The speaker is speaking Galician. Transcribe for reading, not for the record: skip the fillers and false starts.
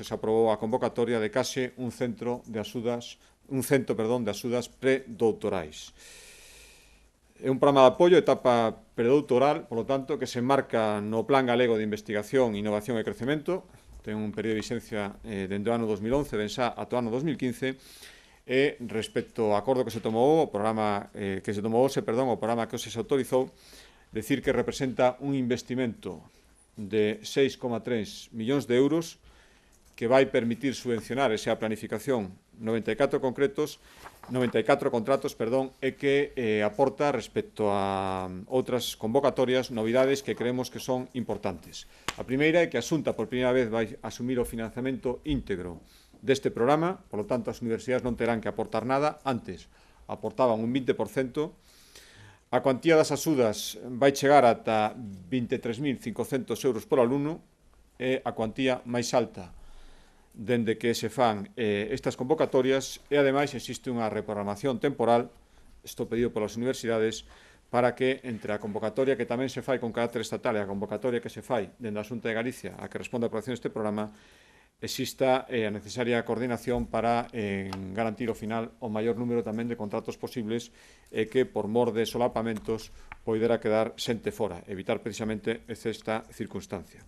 se aprobou a convocatoria de case un centro de axudas predoutorais. É un programa de apoio etapa predoutoral, polo tanto, que se enmarca no Plan Galego de Investigación, Innovación e Crecemento, ten un período de vigencia dende o ano 2011, ben xa ata o ano 2015, e respecto ao acordo que se tomou, o programa que se autorizou, decir que representa un investimento de 6,3 millóns de euros que vai permitir subvencionar esa planificación 94 contratos e que aporta respecto a outras convocatorias novidades que creemos que son importantes. A primeira é que a Xunta por primeira vez vai asumir o financiamento íntegro deste programa, polo tanto as universidades non terán que aportar nada, antes aportaban un 20%. A cuantía das axudas vai chegar ata 23.500 euros por alumno, é a cuantía máis alta dende que se fan estas convocatorias e, ademais, existe unha reprogramación temporal, isto pedido polas universidades, para que entre a convocatoria que tamén se fai con carácter estatal e a convocatoria que se fai dende a Xunta de Galicia a que responde a aprobación deste programa, exista a necesaria coordinación para garantir ao final o maior número tamén de contratos posibles e que, por mor de solapamentos, poidera quedar xente fora, evitar precisamente esta circunstancia.